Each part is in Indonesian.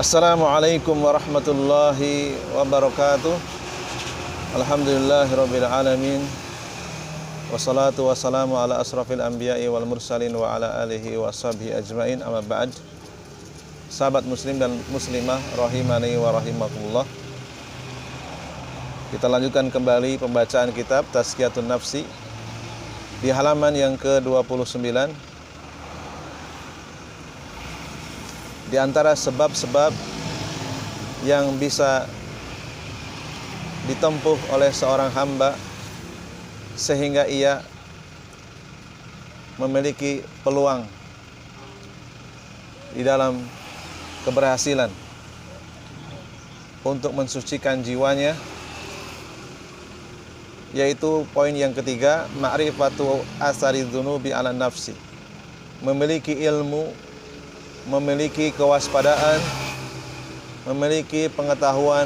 Assalamualaikum warahmatullahi wabarakatuh. Alhamdulillahirabbil alamin. Wassalatu wassalamu ala asrafil anbiya'i wal mursalin wa ala alihi wa sahbihi ajmain. Amma ba'd. Sahabat muslim dan muslimah rahimani wa rahimakumullah. Kita lanjutkan kembali pembacaan kitab Tazkiyatun Nafsi di halaman yang ke-29. Di antara sebab-sebab yang bisa ditempuh oleh seorang hamba sehingga ia memiliki peluang di dalam keberhasilan untuk mensucikan jiwanya, yaitu poin yang ketiga, ma'rifatu asari dzunubi 'ala nafsi. Memiliki ilmu, memiliki kewaspadaan, memiliki pengetahuan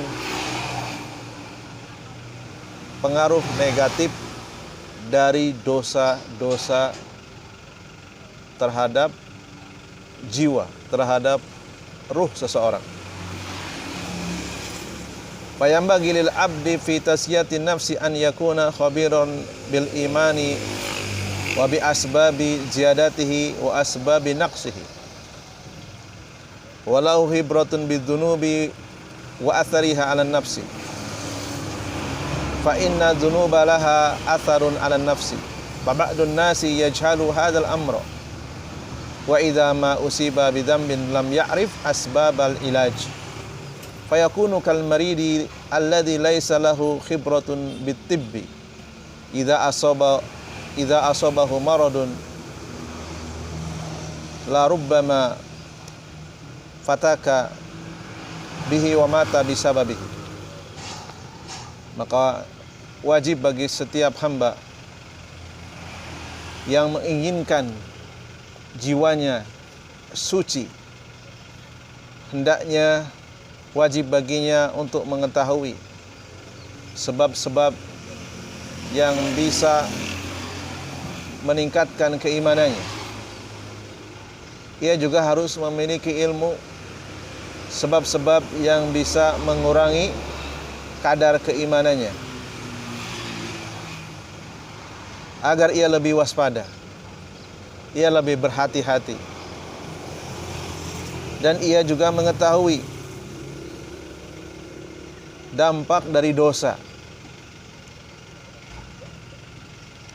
pengaruh negatif dari dosa-dosa terhadap jiwa, terhadap ruh seseorang. Fayambaghi lil 'abdi fi tasyiyatin nafsi an yakuna khabiran bil imani wa bi asbabi ziyadatihi wa asbabi naqsihi. Walau hibratun bidzunubi wa athariha 'ala nafsi. Fa inna dzunuba laha atharun 'ala nafsi. Fa ba'dun nasi yajhalu hadzal amra. Wa idza ma usiba bidzambin lam ya'rif asbabal ilaj. Fa yakunu kal maridi alladhi laysa lahu khibratun bitibbi. Idza asabahu maradun la rubbama fataka bihi wa mata bisababihi. Maka wajib bagi setiap hamba yang menginginkan jiwanya suci, hendaknya wajib baginya untuk mengetahui sebab-sebab yang bisa meningkatkan keimanannya. Ia juga harus memiliki ilmu sebab-sebab yang bisa mengurangi kadar keimanannya, agar ia lebih waspada, ia lebih berhati-hati, dan ia juga mengetahui dampak dari dosa.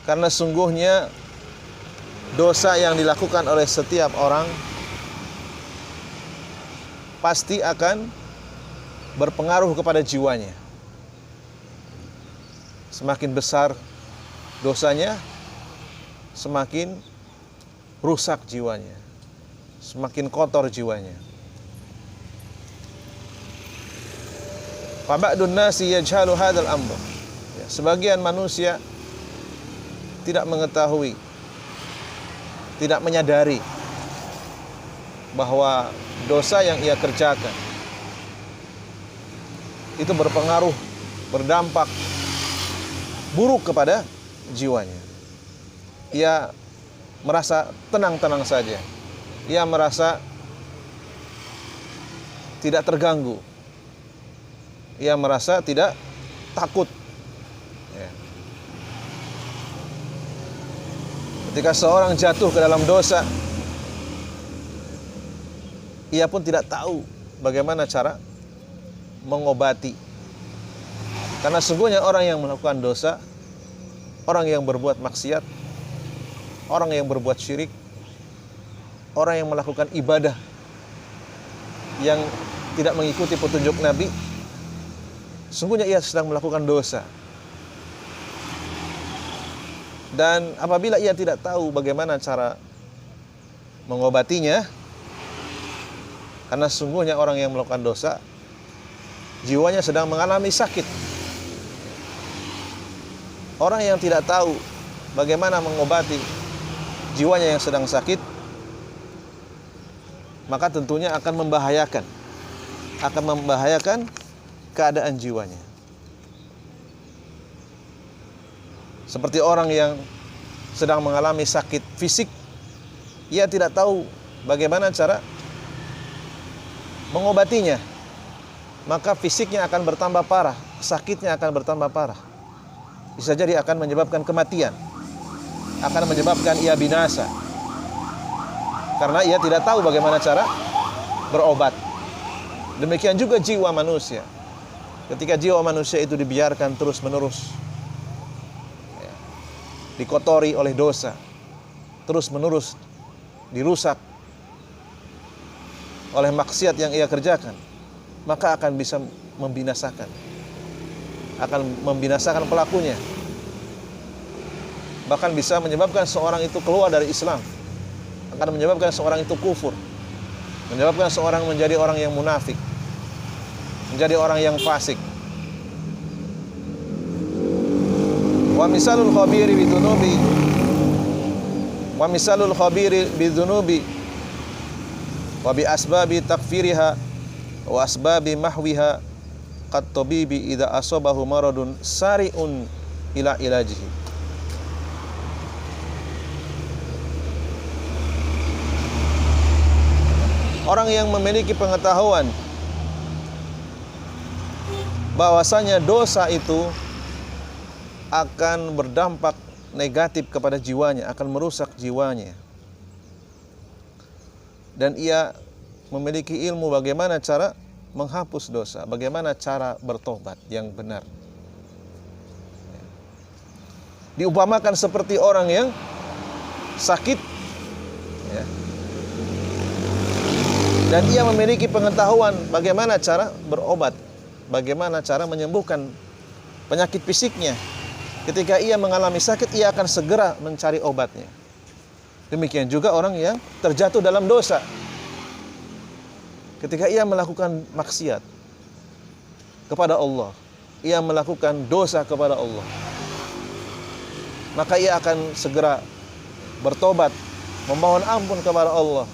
Karena sungguhnya dosa yang dilakukan oleh setiap orang pasti akan berpengaruh kepada jiwanya. Semakin besar dosanya, semakin rusak jiwanya, semakin kotor jiwanya. Fa ba'dun nasi yajhalu hadzal amr. Sebagian manusia tidak mengetahui, tidak menyadari bahwa dosa yang ia kerjakan itu berpengaruh, berdampak buruk kepada jiwanya. Ia merasa tenang-tenang saja, ia merasa tidak terganggu, ia merasa tidak takut. Ketika seorang jatuh ke dalam dosa, ia pun tidak tahu bagaimana cara mengobati. Karena sungguhnya orang yang melakukan dosa, orang yang berbuat maksiat, orang yang berbuat syirik, orang yang melakukan ibadah yang tidak mengikuti petunjuk Nabi, sungguhnya ia sedang melakukan dosa. Dan apabila ia tidak tahu bagaimana cara mengobatinya, karena sungguhnya orang yang melakukan dosa, jiwanya sedang mengalami sakit. Orang yang tidak tahu bagaimana mengobati jiwanya yang sedang sakit, maka tentunya akan membahayakan keadaan jiwanya. Seperti orang yang sedang mengalami sakit fisik, ia tidak tahu bagaimana cara mengobatinya, maka fisiknya akan bertambah parah, sakitnya akan bertambah parah. Bisa jadi akan menyebabkan kematian, akan menyebabkan ia binasa, karena ia tidak tahu bagaimana cara berobat. Demikian juga jiwa manusia. Ketika jiwa manusia itu dibiarkan terus-menerus dikotori oleh dosa, terus-menerus dirusak oleh maksiat yang ia kerjakan, maka akan bisa membinasakan, akan membinasakan pelakunya. Bahkan bisa menyebabkan seorang itu keluar dari Islam, akan menyebabkan seorang itu kufur, menyebabkan seorang menjadi orang yang munafik, menjadi orang yang fasik. Wa misalul khabiri bidunubi wa misalul khabiri bidunubi wa bi asbabi takfiriha wa asbabi mahwiha qad tabibi idza asabahu maradun sari'un ila ilajihi. Orang yang memiliki pengetahuan bahwasanya dosa itu akan berdampak negatif kepada jiwanya, akan merusak jiwanya, dan ia memiliki ilmu bagaimana cara menghapus dosa, bagaimana cara bertobat yang benar. Diumpamakan seperti orang yang sakit, ya, dan ia memiliki pengetahuan bagaimana cara berobat, bagaimana cara menyembuhkan penyakit fisiknya. Ketika ia mengalami sakit, ia akan segera mencari obatnya. Demikian juga orang yang terjatuh dalam dosa. Ketika ia melakukan maksiat kepada Allah, ia melakukan dosa kepada Allah, maka ia akan segera bertobat, memohon ampun kepada Allah,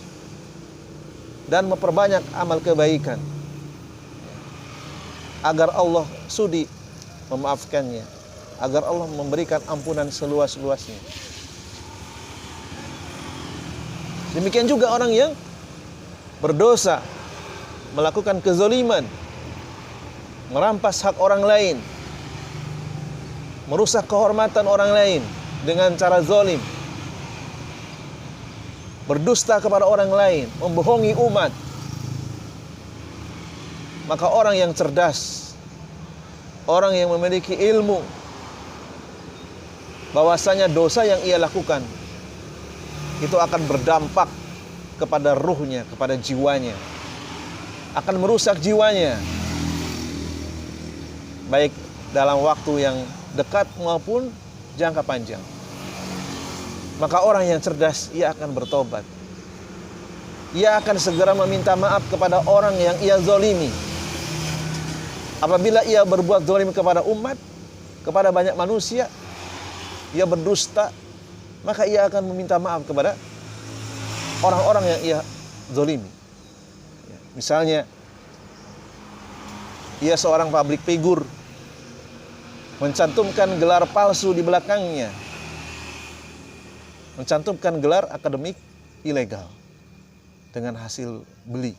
dan memperbanyak amal kebaikan agar Allah sudi memaafkannya, agar Allah memberikan ampunan seluas-luasnya. Demikian juga orang yang berdosa, melakukan kezaliman, merampas hak orang lain, merusak kehormatan orang lain dengan cara zalim, berdusta kepada orang lain, membohongi umat. Maka orang yang cerdas, orang yang memiliki ilmu bahwasanya dosa yang ia lakukan itu akan berdampak kepada ruhnya, kepada jiwanya, akan merusak jiwanya, baik dalam waktu yang dekat maupun jangka panjang. Maka orang yang cerdas, ia akan bertobat, ia akan segera meminta maaf kepada orang yang ia zalimi. Apabila ia berbuat zalim kepada umat, kepada banyak manusia, ia berdusta, maka ia akan meminta maaf kepada orang-orang yang ia zalimi. Misalnya, ia seorang public figure, mencantumkan gelar palsu di belakangnya, mencantumkan gelar akademik ilegal dengan hasil beli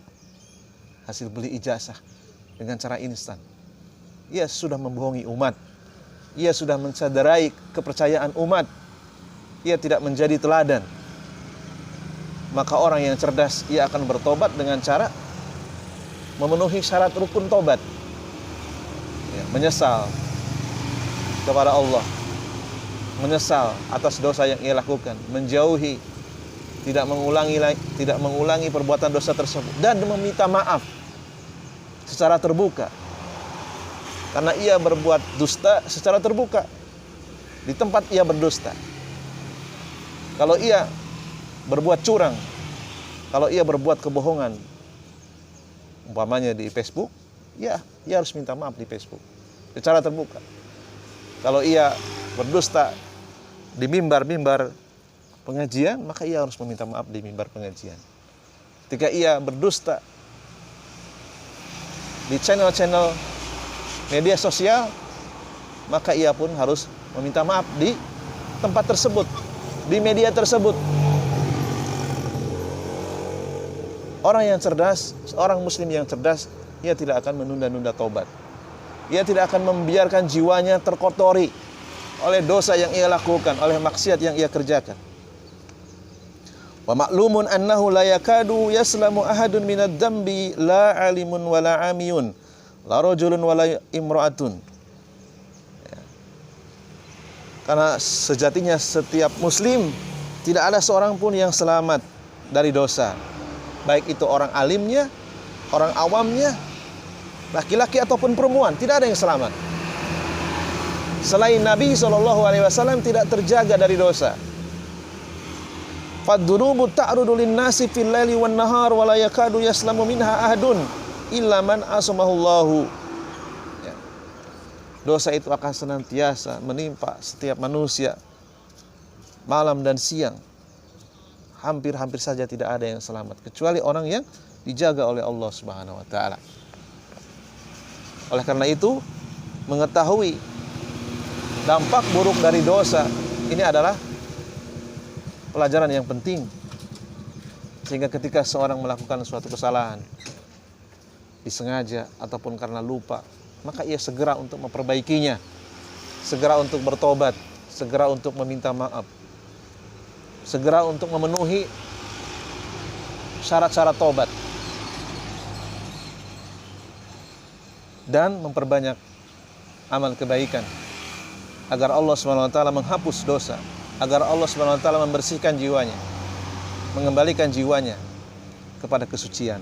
ijazah dengan cara instan. Ia sudah membohongi umat, ia sudah mencederai kepercayaan umat, ia tidak menjadi teladan. Maka orang yang cerdas, ia akan bertobat dengan cara memenuhi syarat rukun tobat, ya, menyesal kepada Allah, menyesal atas dosa yang ia lakukan, menjauhi, tidak mengulangi perbuatan dosa tersebut, dan meminta maaf secara terbuka. Karena ia berbuat dusta secara terbuka di tempat ia berdusta. Kalau ia berbuat curang, kalau ia berbuat kebohongan, umpamanya di Facebook, ya ia harus minta maaf di Facebook secara terbuka. Kalau ia berdusta di mimbar-mimbar pengajian, maka ia harus meminta maaf di mimbar pengajian. Ketika ia berdusta di channel-channel media sosial, maka ia pun harus meminta maaf di tempat tersebut, di media tersebut. Orang yang cerdas, seorang muslim yang cerdas, ia tidak akan menunda-nunda taubat. Ia tidak akan membiarkan jiwanya terkotori oleh dosa yang ia lakukan, oleh maksiat yang ia kerjakan. Wa ma'lumun annahu la yakadu yaslamu ahadun minad dambi la alimun wa la amiyun la rajulun wa la imra'atun. Ya. Karena sejatinya setiap muslim tidak ada seorang pun yang selamat dari dosa. Baik itu orang alimnya, orang awamnya, laki-laki ataupun perempuan, tidak ada yang selamat. Selain Nabi SAW tidak terjaga dari dosa. Fadzunubu ta'rudu lin-nasi fil laili wan nahar wa la yakadu yaslamu minha ahadun illa man asamahullahu. Ya. Dosa itu akan senantiasa menimpa setiap manusia malam dan siang. Hampir-hampir saja tidak ada yang selamat kecuali orang yang dijaga oleh Allah Subhanahu wa taala. Oleh karena itu, mengetahui dampak buruk dari dosa ini adalah pelajaran yang penting, sehingga ketika seorang melakukan suatu kesalahan disengaja ataupun karena lupa, maka ia segera untuk memperbaikinya, segera untuk bertobat, segera untuk meminta maaf, segera untuk memenuhi syarat-syarat tobat, dan memperbanyak amal kebaikan agar Allah SWT menghapus dosa, agar Allah SWT membersihkan jiwanya, mengembalikan jiwanya kepada kesucian.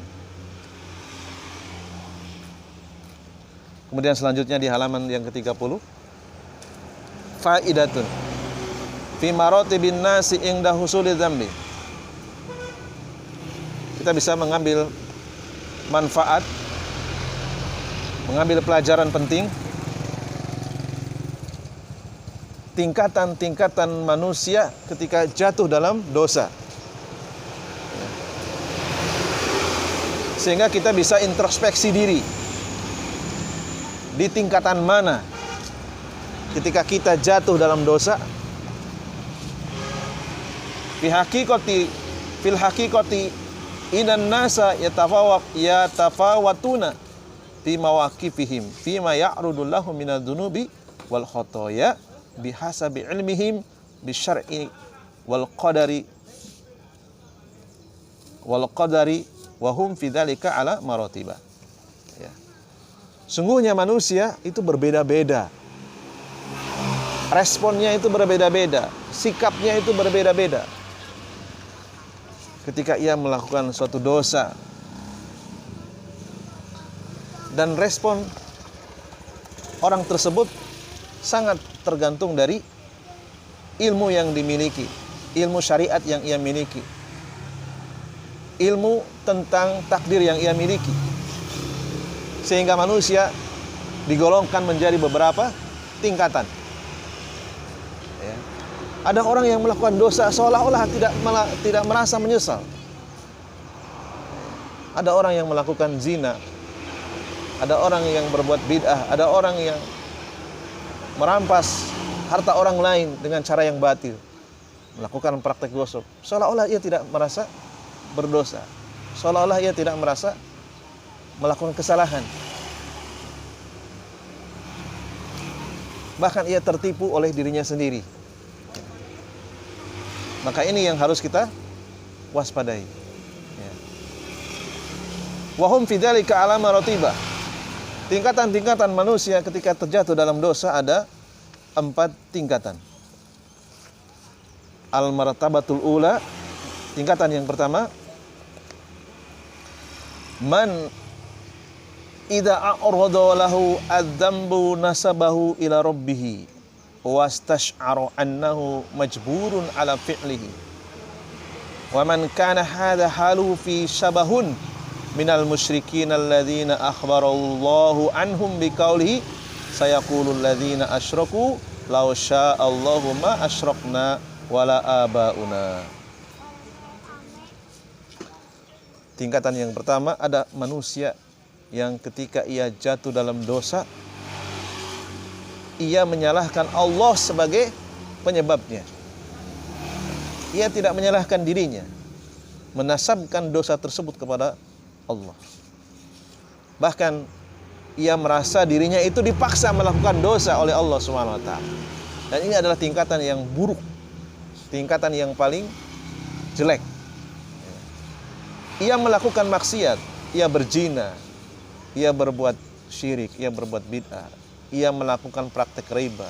Kemudian selanjutnya di halaman yang ke-30, faidatun fi maratibin nasi inda husuli dzambi. Kita bisa mengambil manfaat, mengambil pelajaran penting tingkatan-tingkatan manusia ketika jatuh dalam dosa, sehingga kita bisa introspeksi diri di tingkatan mana ketika kita jatuh dalam dosa. Fil haqiqati inan nasa yatafawatuna fi mawaqifihim fima ya'rudu lahum minadz dzunubi wal khotoya bihasabi ilmihim bisyar'i wal qadari wa hum fi dzalika ala maratiba. Ya. Sungguhnya manusia itu berbeda-beda. Responnya itu berbeda-beda, sikapnya itu berbeda-beda. Ketika ia melakukan suatu dosa, dan respon orang tersebut sangat tergantung dari ilmu yang dimiliki, ilmu syariat yang ia miliki, ilmu tentang takdir yang ia miliki, sehingga manusia digolongkan menjadi beberapa tingkatan. Ya. Ada orang yang melakukan dosa seolah-olah tidak merasa menyesal. Ada orang yang melakukan zina, ada orang yang berbuat bid'ah, ada orang yang merampas harta orang lain dengan cara yang batil, melakukan praktek gosok, seolah-olah ia tidak merasa berdosa, seolah-olah ia tidak merasa melakukan kesalahan. Bahkan ia tertipu oleh dirinya sendiri. Maka ini yang harus kita waspadai. Ya. Wahum fi dzalika ala maratibah. Tingkatan-tingkatan manusia ketika terjatuh dalam dosa ada 4 tingkatan. Al-martabatul ula, tingkatan yang pertama, man idza a'rada lahu adz-dzambu nasabahu ila rabbih wastash'ara annahu majburun ala fi'lihi. Wa man kana hadha halu fi syabahun minal musyrikin alladzina akhbarallahu anhum biqaulihi sayaqulul ladzina asyraku law sya'allahu ma asyrakna wala abauna. Tingkatan yang pertama, ada manusia yang ketika ia jatuh dalam dosa, ia menyalahkan Allah sebagai penyebabnya. Ia tidak menyalahkan dirinya. menasabkan dosa tersebut kepada Allah. Bahkan ia merasa dirinya itu dipaksa melakukan dosa oleh Allah Subhanahu wa taala. Dan ini adalah tingkatan yang buruk, tingkatan yang paling jelek. Ia melakukan maksiat, ia berzina, ia berbuat syirik, ia berbuat bid'ah, ia melakukan praktek riba,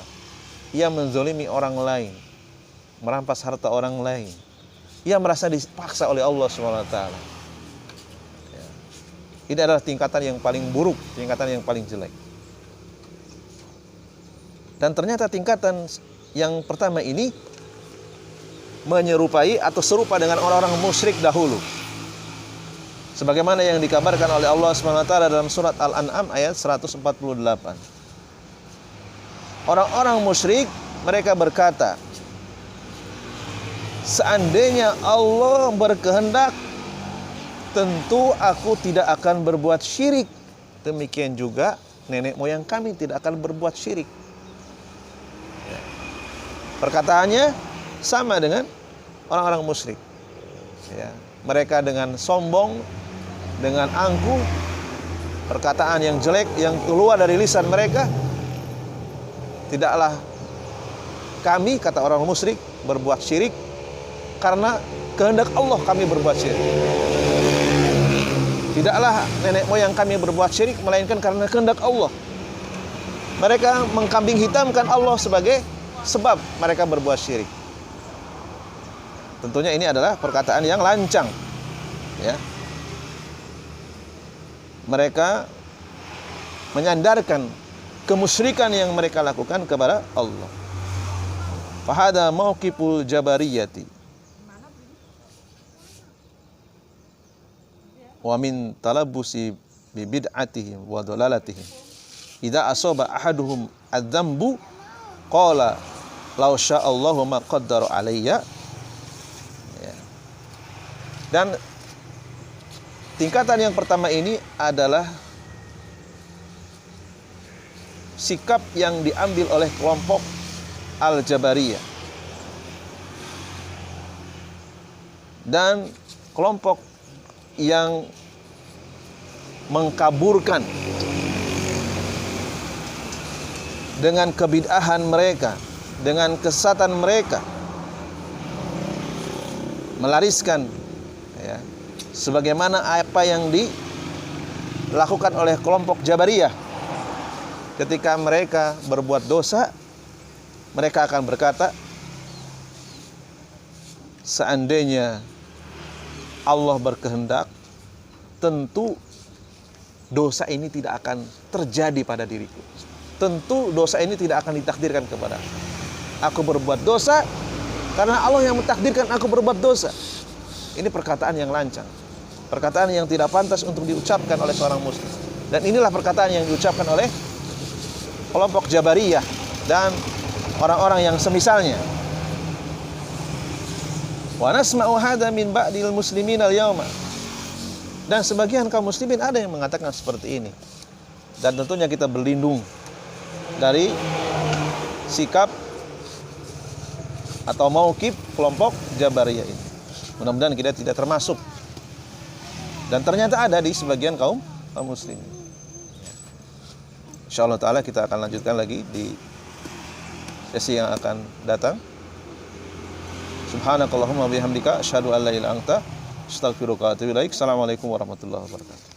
ia menzolimi orang lain, merampas harta orang lain. Ia merasa dipaksa oleh Allah Subhanahu wa taala. Ini adalah tingkatan yang paling buruk, tingkatan yang paling jelek. Dan ternyata tingkatan yang pertama ini menyerupai atau serupa dengan orang-orang musyrik dahulu. Sebagaimana yang dikabarkan oleh Allah Subhanahu wa taala dalam surat Al-An'am ayat 148. Orang-orang musyrik mereka berkata, seandainya Allah berkehendak, tentu aku tidak akan berbuat syirik. Demikian juga nenek moyang kami tidak akan berbuat syirik. Perkataannya sama dengan orang-orang musyrik. Mereka dengan sombong, dengan angkuh, perkataan yang jelek yang keluar dari lisan mereka, tidaklah kami, kata orang musyrik, berbuat syirik karena kehendak Allah kami berbuat syirik. Tidaklah nenek moyang kami berbuat syirik melainkan karena kehendak Allah. Mereka mengkambing hitamkan Allah sebagai sebab mereka berbuat syirik. Tentunya ini adalah perkataan yang lancang, ya. Mereka menyandarkan kemusyrikan yang mereka lakukan kepada Allah. Fahada mauqiful jabariyati wa min talabbusi bi bid'atihim wa dhalalatihim. Idza asaba ahaduhum adzambu qala law sya'allahu ma qaddara alayya. Dan tingkatan yang pertama ini adalah sikap yang diambil oleh kelompok Al-Jabariyah dan kelompok yang mengkaburkan dengan kebid'ahan mereka, dengan kesesatan mereka, melariskan, ya, sebagaimana apa yang dilakukan oleh kelompok Jabariyah. Ketika mereka berbuat dosa, mereka akan berkata, seandainya Allah berkehendak, tentu dosa ini tidak akan terjadi pada diriku. Tentu dosa ini tidak akan ditakdirkan kepada aku. Aku berbuat dosa karena Allah yang mentakdirkan aku berbuat dosa. Ini perkataan yang lancang, perkataan yang tidak pantas untuk diucapkan oleh seorang muslim. Dan inilah perkataan yang diucapkan oleh kelompok Jabariyah dan orang-orang yang semisalnya. Wa nasma'u hadza min ba'dil muslimin al-yauma. Dan sebagian kaum muslimin ada yang mengatakan seperti ini. Dan tentunya kita berlindung dari sikap atau mauqif kelompok Jabariyah ini. Mudah-mudahan kita tidak termasuk. Dan ternyata ada di sebagian kaum muslimin. Insyaallah taala kita akan lanjutkan lagi di sesi yang akan datang. Subhanakallahumma bihamdika asyhadu an la ilaha illa anta astaghfiruka wa atubu ilaik. Assalamualaikum warahmatullahi wabarakatuh.